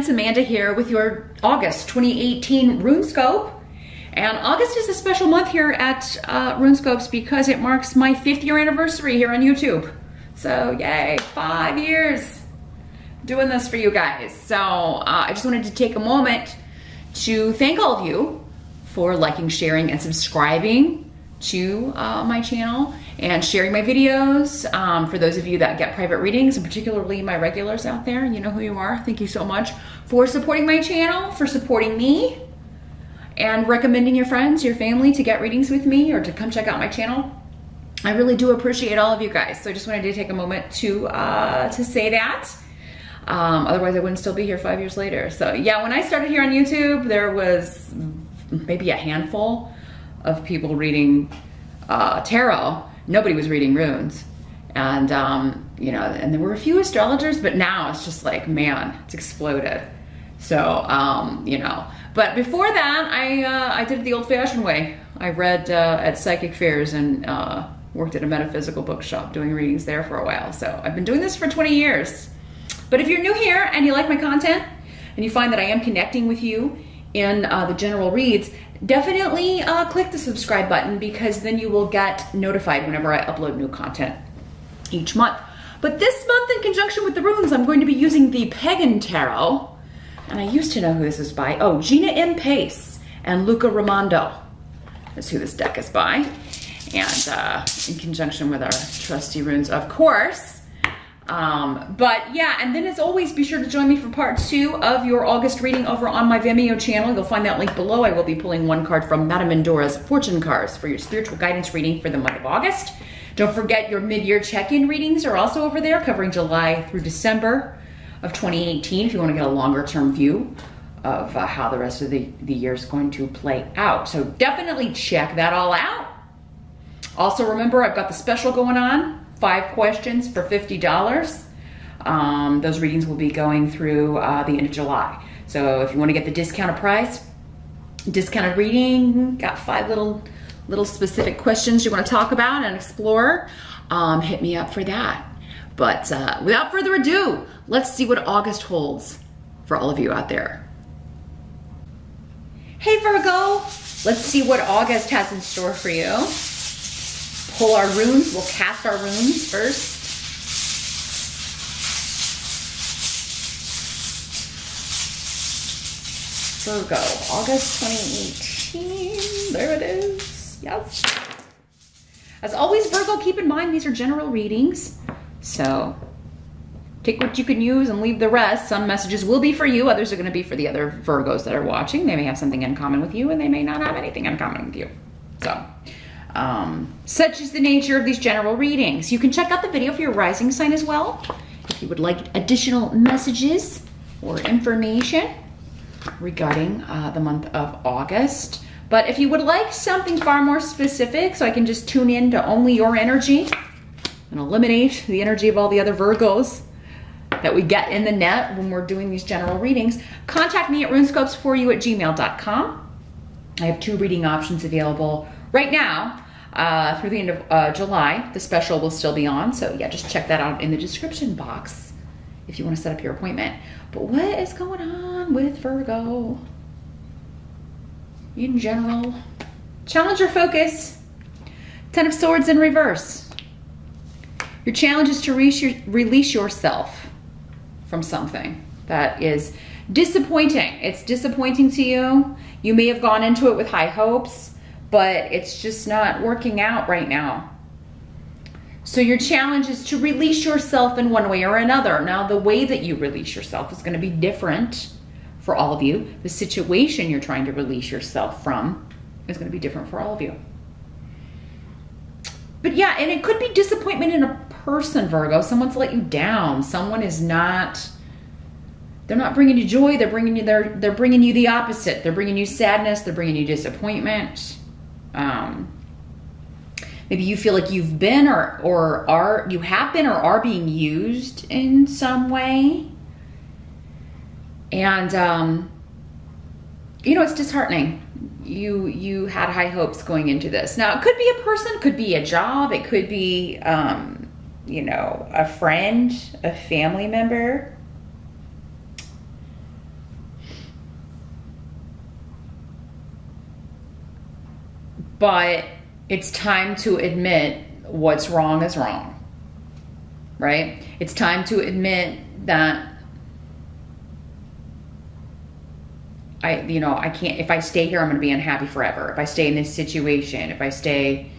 friends, Amanda here with your August 2018 RuneScope. And August is a special month here at RuneScopes because it marks my 5th year anniversary here on YouTube. So yay, 5 years doing this for you guys. So I just wanted to take a moment to thank all of you for liking, sharing, and subscribing to my channel and sharing my videos. For those of you that get private readings, and particularly my regulars out there, you know who you are. Thank you so much for supporting my channel, for supporting me, and recommending your friends, your family to get readings with me or to come check out my channel. I really do appreciate all of you guys. So I just wanted to take a moment to say that. Otherwise I wouldn't still be here 5 years later. So yeah, when I started here on YouTube, there was maybe a handful of people reading tarot. Nobody was reading runes. And, you know, and there were a few astrologers, but now it's just like, man, it's exploded. So, you know, but before that, I did it the old-fashioned way. I read at psychic fairs and worked at a metaphysical bookshop doing readings there for a while. So I've been doing this for 20 years. But if you're new here and you like my content and you find that I am connecting with you in the general reads, definitely click the subscribe button, because then you will get notified whenever I upload new content each month. But this month, in conjunction with the runes, I'm going to be using the Pagan Tarot. And I used to know who this is by. Oh, Gina M. Pace and Luca Raimondo is who this deck is by. And in conjunction with our trusty runes, of course. But yeah, and then as always, be sure to join me for part 2 of your August reading over on my Vimeo channel. You'll find that link below. I will be pulling one card from Madame Mendora's Fortune Cards for your spiritual guidance reading for the month of August. Don't forget your mid-year check-in readings are also over there, covering July through December of 2018, if you want to get a longer-term view of how the rest of the year is going to play out. So definitely check that all out. Also remember, I've got the special going on. 5 questions for $50. Those readings will be going through the end of July. So if you want to get the discounted price, discounted reading, got 5 little specific questions you want to talk about and explore, hit me up for that. But without further ado, let's see what August holds for all of you out there. Hey Virgo, let's see what August has in store for you. Pull our runes. We'll cast our runes first. Virgo, August 2018. There it is. Yes. As always, Virgo, keep in mind these are general readings. So take what you can use and leave the rest. Some messages will be for you. Others are going to be for the other Virgos that are watching. They may have something in common with you, and they may not have anything in common with you. So such is the nature of these general readings. You can check out the video for your rising sign as well if you would like additional messages or information regarding the month of August. But if you would like something far more specific, so I can just tune in to only your energy and eliminate the energy of all the other Virgos that we get in the net when we're doing these general readings, contact me at runescopesforyou@gmail.com. I have 2 reading options available right now through the end of July. The special will still be on, so yeah, just check that out in the description box if you want to set up your appointment. But what is going on with Virgo in general? Challenge or focus. 10 of Swords in reverse. Your challenge is to release yourself from something that is disappointing. It's disappointing to you. You may have gone into it with high hopes, but it's just not working out right now. So your challenge is to release yourself in one way or another. Now, the way that you release yourself is going to be different for all of you. The situation you're trying to release yourself from is going to be different for all of you. But yeah, and it could be disappointment in a person, Virgo. Someone's let you down. Someone is not, they're not bringing you joy. They're bringing you the opposite. They're bringing you sadness. They're bringing you disappointment. Maybe you feel like you've been you have been or are being used in some way. And, you know, it's disheartening. You had high hopes going into this. Now, it could be a person, could be a job, it could be, you know, a friend, a family member. But it's time to admit what's wrong is wrong, right? It's time to admit that I can't, if I stay here, I'm going to be unhappy forever. If I stay in this situation, if I stay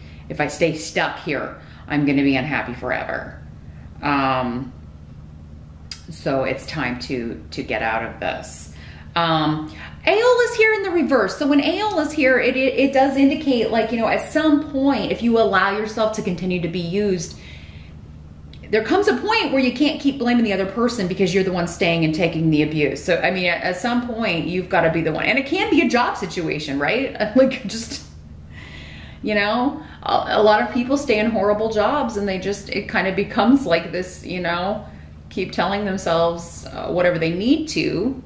stuck here, I'm going to be unhappy forever. So it's time to get out of this. Aeol is here in the reverse. So when Aeol is here, it does indicate, like, at some point, if you allow yourself to continue to be used, there comes a point where you can't keep blaming the other person because you're the one staying and taking the abuse. So, I mean, at some point, you've got to be the one. And it can be a job situation, right? Like, just, a lot of people stay in horrible jobs and it kind of becomes like this, keep telling themselves whatever they need to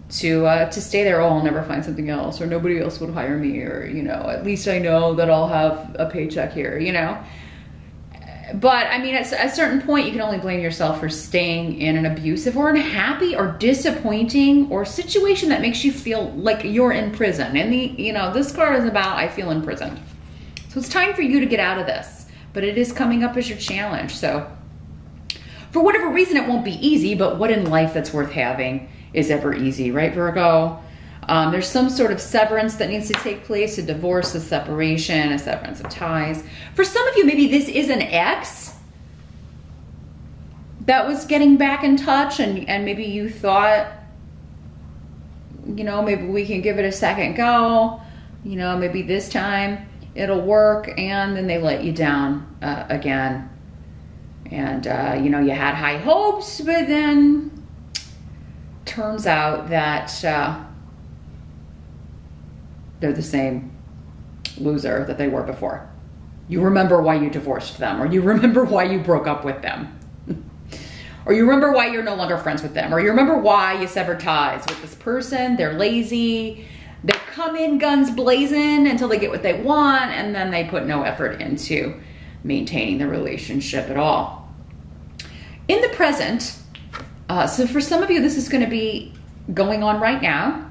stay there. Oh, I'll never find something else, or nobody else would hire me, or, at least I know that I'll have a paycheck here, But I mean, at a certain point, you can only blame yourself for staying in an abusive or unhappy or disappointing or situation that makes you feel like you're in prison. And this card is about, I feel imprisoned. So it's time for you to get out of this, but it is coming up as your challenge. So for whatever reason, it won't be easy, but what in life that's worth having is ever easy, right, Virgo? There's some sort of severance that needs to take place, a divorce, a separation, a severance of ties. For some of you, maybe this is an ex that was getting back in touch, and maybe you thought, maybe we can give it a second go, maybe this time it'll work, and then they let you down again. And, you had high hopes, but then turns out that they're the same loser that they were before. You remember why you divorced them, or you remember why you broke up with them, or you remember why you're no longer friends with them, or you remember why you severed ties with this person. They're lazy. They come in guns blazing until they get what they want, and then they put no effort into maintaining the relationship at all. In the present, so for some of you, this is going to be going on right now.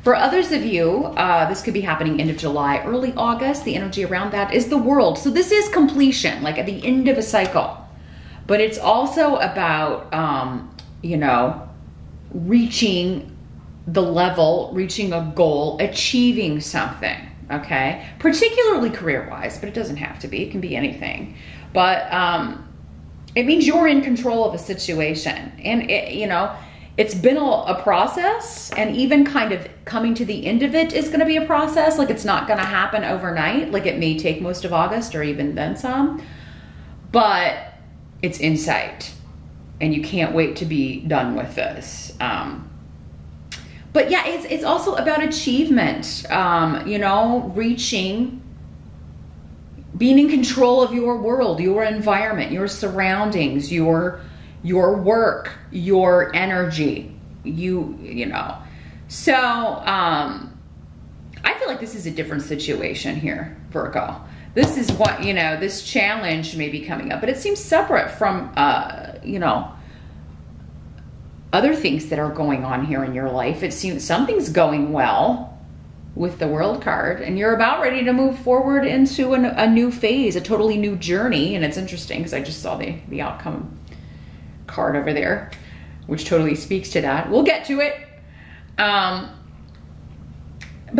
For others of you, this could be happening end of July, early August. The energy around that is the world. So this is completion, like at the end of a cycle. But it's also about, reaching the level, reaching a goal, achieving something, okay? Particularly career-wise, but it doesn't have to be. It can be anything. But it means you're in control of a situation. And, it's been a process, and even kind of coming to the end of it is going to be a process. Like, it's not going to happen overnight. Like, it may take most of August or even then some, but it's insight, and you can't wait to be done with this. But yeah, it's also about achievement, reaching, being in control of your world, your environment, your surroundings, your work, your energy, So, I feel like this is a different situation here, Virgo. This is what, this challenge may be coming up, but it seems separate from, other things that are going on here in your life. It seems something's going well with the World card, and you're about ready to move forward into a new phase, a totally new journey. And it's interesting because I just saw the outcome card over there, which totally speaks to that. We'll get to it. But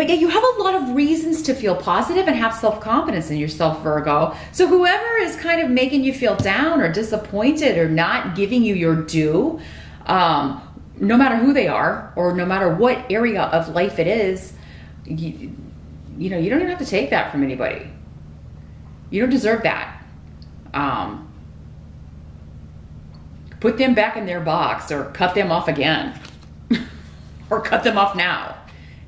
yeah, you have a lot of reasons to feel positive and have self-confidence in yourself, Virgo. So whoever is kind of making you feel down or disappointed or not giving you your due, no matter who they are or no matter what area of life it is, you don't even have to take that from anybody. You don't deserve that. Put them back in their box, or cut them off again. Or cut them off now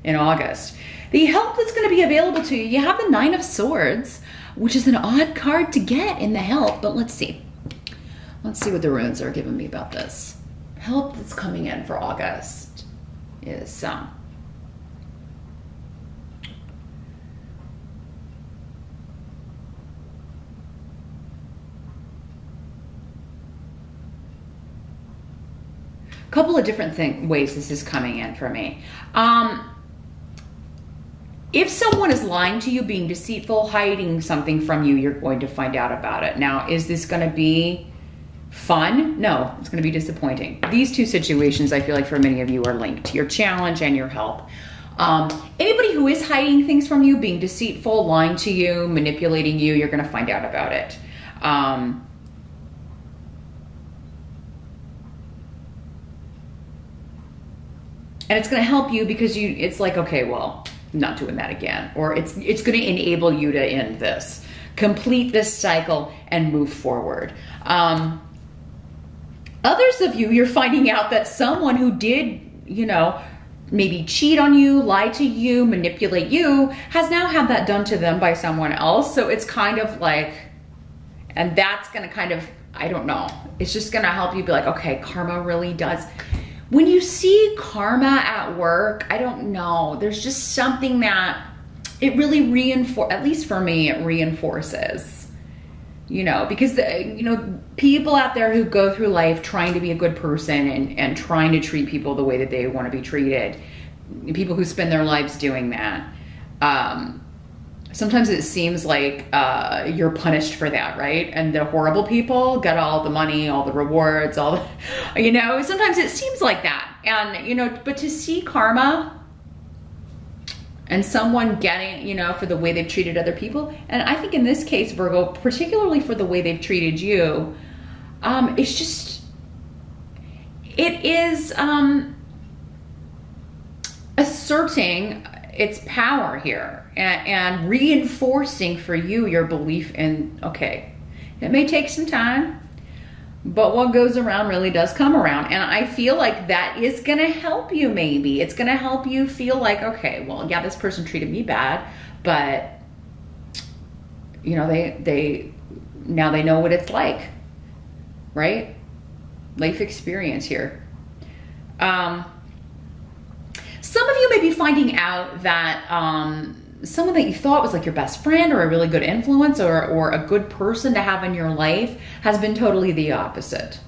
in August. The help that's going to be available to you, you have the Nine of Swords, which is an odd card to get in the help, but let's see. Let's see what the runes are giving me about this. Help that's coming in for August is couple of different ways this is coming in for me. if someone is lying to you, being deceitful, hiding something from you, you're going to find out about it. Now, is this going to be fun? No, it's going to be disappointing. These two situations, I feel like for many of you, are linked. Your challenge and your help. Anybody who is hiding things from you, being deceitful, lying to you, manipulating you, you're going to find out about it. And it's going to help you because it's like, okay, well, I'm not doing that again. Or it's going to enable you to end this, complete this cycle and move forward. Others of you, you're finding out that someone who did, you know, maybe cheat on you, lie to you, manipulate you, has now had that done to them by someone else. So it's kind of like, and that's going to kind of, I don't know, it's just going to help you be like, okay, karma really does. When you see karma at work, I don't know, there's just something that it really reinforces, at least for me, it reinforces, you know, because, you know, people out there who go through life trying to be a good person and trying to treat people the way that they want to be treated, people who spend their lives doing that, sometimes it seems like you're punished for that, right? And the horrible people get all the money, all the rewards, all the, you know, sometimes it seems like that. And, you know, but to see karma and someone getting, you know, for the way they've treated other people, and I think in this case, Virgo, particularly for the way they've treated you, it's just, it is asserting its power here and reinforcing for you your belief in, okay, it may take some time, but what goes around really does come around. And I feel like that is going to help you. Maybe it's going to help you feel like, okay, well, yeah, this person treated me bad, but you know, they now they know what it's like, right? Life experience here. Some of you may be finding out that someone that you thought was like your best friend or a really good influence or a good person to have in your life has been totally the opposite.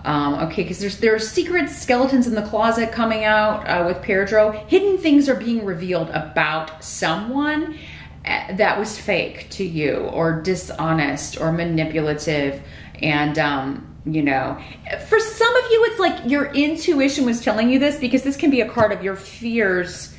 Okay, because there's secret skeletons in the closet coming out with Pedro. Hidden things are being revealed about someone that was fake to you or dishonest or manipulative. And, you know, for some of you, it's like your intuition was telling you this, because this can be a card of your fears,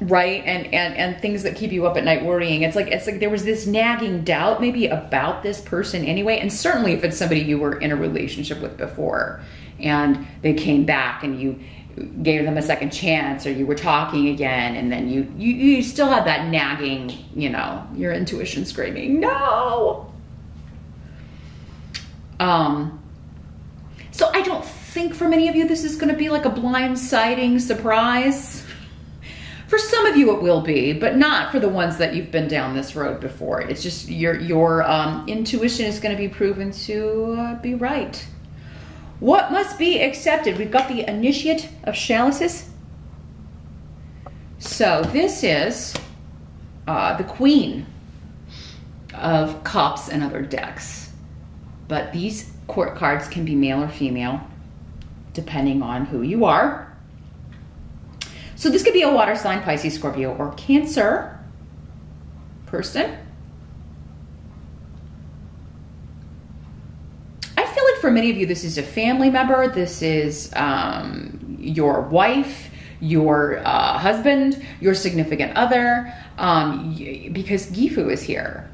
right? And things that keep you up at night worrying. It's like there was this nagging doubt maybe about this person anyway. And certainly if it's somebody you were in a relationship with before and they came back and you gave them a second chance, or you were talking again, and then you still had that nagging, you know, your intuition screaming, no. So I don't think for many of you this is going to be like a blindsiding surprise. For some of you it will be, but not for the ones that you've been down this road before. It's just your intuition is going to be proven to be right. What must be accepted? We've got the Initiate of Chalices. So this is the Queen of Cups and other decks. But these court cards can be male or female, depending on who you are. So this could be a water sign, Pisces, Scorpio, or Cancer person. I feel like for many of you, this is a family member. This is your wife, your husband, your significant other, because Gifu is here.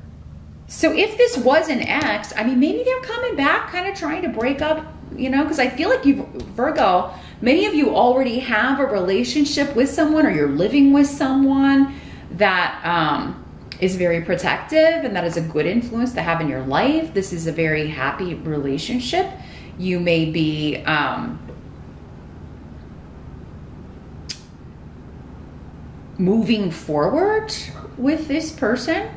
So if this was an ex, I mean, maybe they're coming back, kind of trying to break up, you know, because I feel like you, Virgo, many of you already have a relationship with someone, or you're living with someone that is very protective, and that is a good influence to have in your life. This is a very happy relationship. You may be moving forward with this person,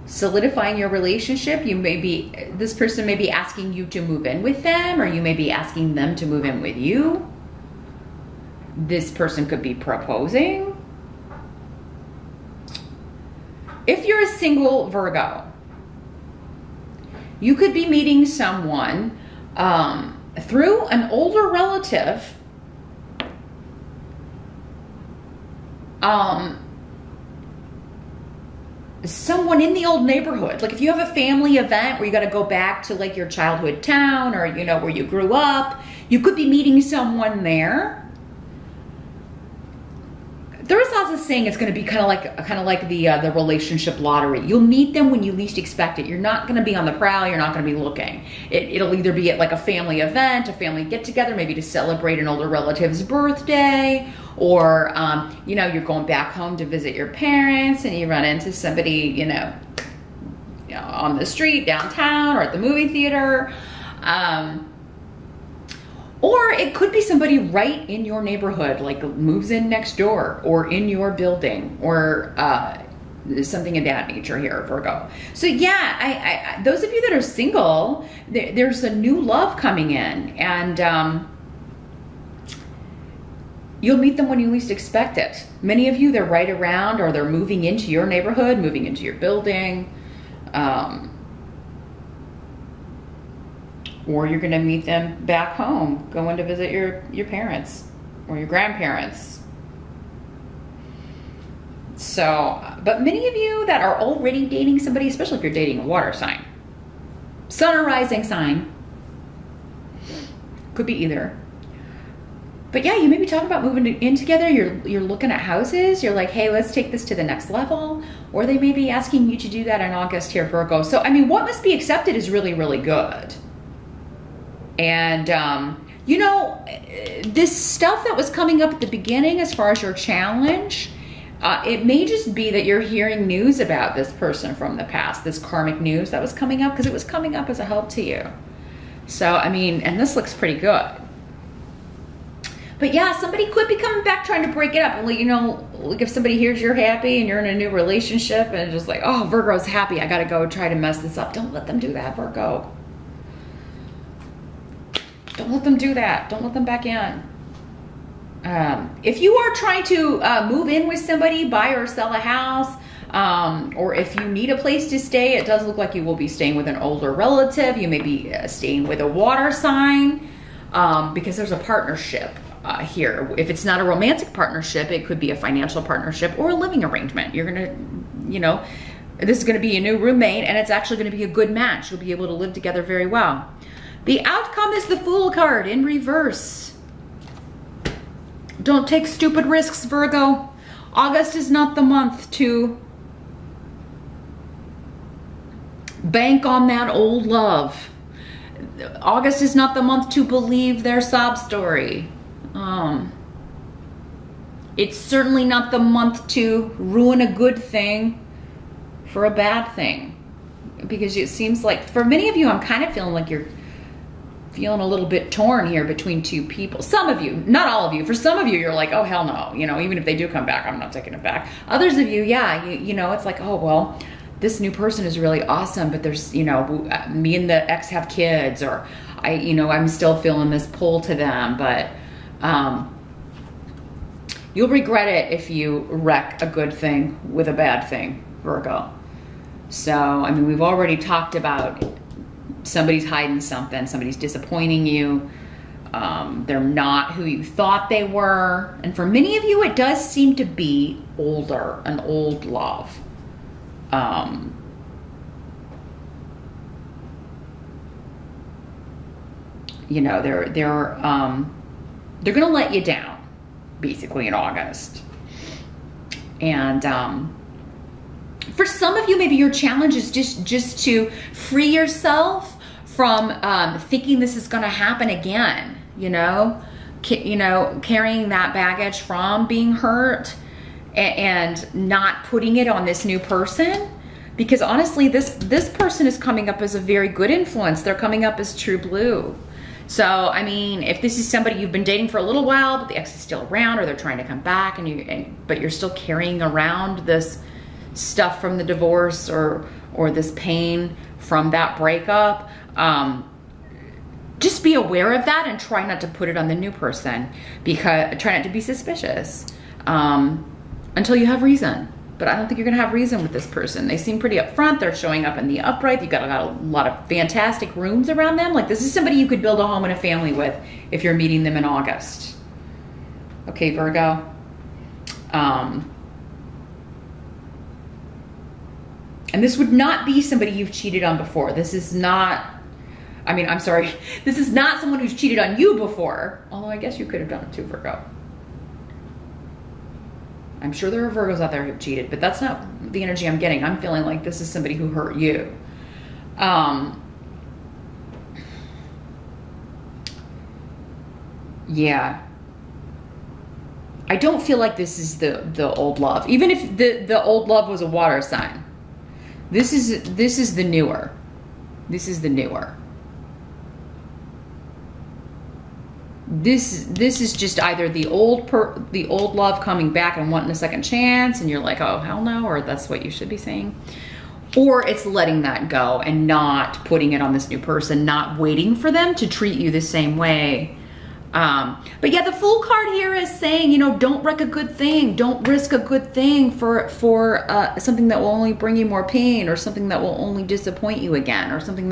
solidifying your relationship. You may be, this person may be asking you to move in with them, or you may be asking them to move in with you. This person could be proposing. If you're a single Virgo, you could be meeting someone through an older relative someone in the old neighborhood. Like if you have a family event where you got to go back to like your childhood town, or you know, where you grew up, you could be meeting someone there. There's also saying it's going to be kind of like the relationship lottery. You'll meet them when you least expect it. You're not going to be on the prowl. You're not going to be looking. It'll either be at like a family event, a family get together, maybe to celebrate an older relative's birthday, or you know, you're going back home to visit your parents, and you run into somebody, you know, on the street, downtown, or at the movie theater. Or it could be somebody right in your neighborhood, like moves in next door, or in your building, or something of that nature here, Virgo. So yeah, I those of you that are single, there's a new love coming in, and you'll meet them when you least expect it. Many of you, they're right around, or they're moving into your neighborhood, moving into your building. Or you're going to meet them back home, going to visit your parents or your grandparents. So, but many of you that are already dating somebody, especially if you're dating a water sign, sun or rising sign, could be either. But yeah, you may be talking about moving in together. You're looking at houses. You're like, hey, let's take this to the next level. Or they may be asking you to do that in August here, Virgo. So, I mean, what must be accepted is really, really good. And, you know, this stuff that was coming up at the beginning as far as your challenge, it may just be that you're hearing news about this person from the past, this karmic news that was coming up, because it was coming up as a help to you. So, I mean, and this looks pretty good. But yeah, somebody could be coming back trying to break it up. You know, like if somebody hears you're happy and you're in a new relationship and just like, oh, Virgo's happy, I got to go try to mess this up. Don't let them do that, Virgo. Don't let them do that. Don't let them back in. If you are trying to move in with somebody, buy or sell a house, or if you need a place to stay, it does look like you will be staying with an older relative. You may be staying with a water sign, because there's a partnership here. If it's not a romantic partnership, it could be a financial partnership or a living arrangement. You're going to, you know, this is going to be a new roommate, and it's actually going to be a good match. You'll be able to live together very well. The outcome is the Fool card in reverse. Don't take stupid risks, Virgo. August is not the month to bank on that old love. August is not the month to believe their sob story. It's certainly not the month to ruin a good thing for a bad thing. Because it seems like, for many of you, I'm kind of feeling like you're feeling a little bit torn here between two people. Some of you, not all of you. For some of you, you're like, oh, hell no. You know, even if they do come back, I'm not taking it back. Others of you, yeah, you know, it's like, oh, well, this new person is really awesome, but there's, you know, me and the ex have kids, or you know, I'm still feeling this pull to them, but you'll regret it if you wreck a good thing with a bad thing, Virgo. So, I mean, we've already talked about somebody's hiding something, somebody's disappointing you, they're not who you thought they were. And for many of you, it does seem to be older, an old love. You know, they're gonna let you down, basically, in August. And for some of you, maybe your challenge is just to free yourself from thinking this is going to happen again. You know, carrying that baggage from being hurt and not putting it on this new person. Because honestly, this person is coming up as a very good influence. They're coming up as true blue. So, I mean, if this is somebody you've been dating for a little while, but the ex is still around, or they're trying to come back, but you're still carrying around this stuff from the divorce, or this pain from that breakup, just be aware of that and try not to put it on the new person. Because try not to be suspicious until you have reason. But I don't think you're gonna have reason with this person. They seem pretty upfront. They're showing up in the upright. You've got a lot of fantastic rooms around them. Like, this is somebody you could build a home and a family with if you're meeting them in August. Okay, Virgo. And this would not be somebody you've cheated on before. This is not, I mean, I'm sorry. This is not someone who's cheated on you before. Although I guess you could have done it too, Virgo. I'm sure there are Virgos out there who've cheated, but that's not the energy I'm getting. I'm feeling like this is somebody who hurt you. Yeah. I don't feel like this is the old love. Even if the old love was a water sign. This is the newer. This is the newer. This is just either the old love coming back and wanting a second chance, and you're like, oh hell no, or that's what you should be saying. Or it's letting that go and not putting it on this new person, not waiting for them to treat you the same way. But yeah, the Fool card here is saying, you know, don't wreck a good thing. Don't risk a good thing for something that will only bring you more pain, or something that will only disappoint you again, or someone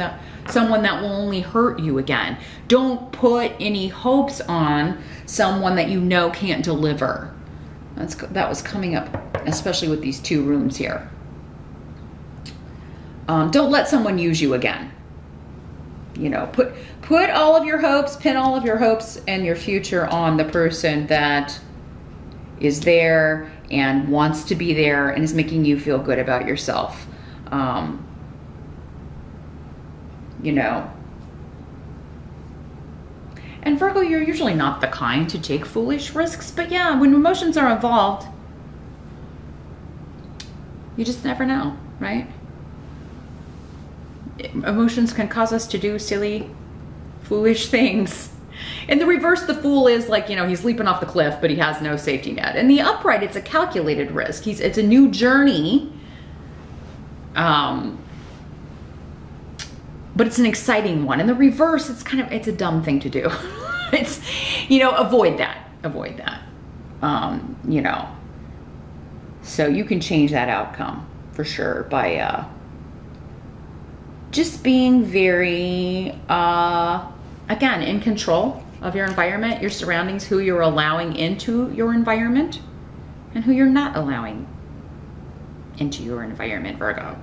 that will only hurt you again. Don't put any hopes on someone that you know can't deliver. That was coming up, especially with these two runes here. Don't let someone use you again. You know, put all of your hopes, pin all of your hopes and your future on the person that is there and wants to be there and is making you feel good about yourself. You know. And Virgo, you're usually not the kind to take foolish risks, but yeah, when emotions are involved, you just never know, right? Emotions can cause us to do silly, foolish things. In the reverse, the Fool is like, you know, he's leaping off the cliff, but he has no safety net. In the upright, it's a calculated risk. It's a new journey. But it's an exciting one. In the reverse, it's a dumb thing to do. It's, you know, avoid that. You know, so you can change that outcome for sure by, just being very, again, in control of your environment, your surroundings, who you're allowing into your environment and who you're not allowing into your environment, Virgo.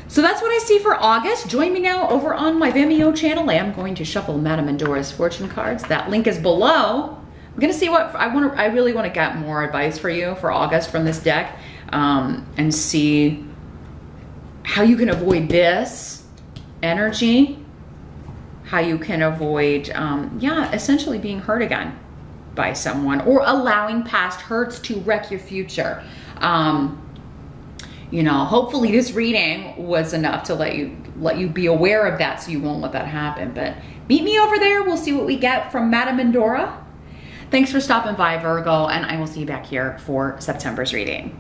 So that's what I see for August. Join me now over on my Vimeo channel. I am going to shuffle Madame Mendora's fortune cards. That link is below. I'm gonna see what I really want to get more advice for you for August from this deck, and see how you can avoid this energy, how you can avoid, yeah, essentially being hurt again by someone, or allowing past hurts to wreck your future. You know, hopefully this reading was enough to let you be aware of that, so you won't let that happen. But meet me over there. We'll see what we get from Madame Mendora. Thanks for stopping by, Virgo, and I will see you back here for September's reading.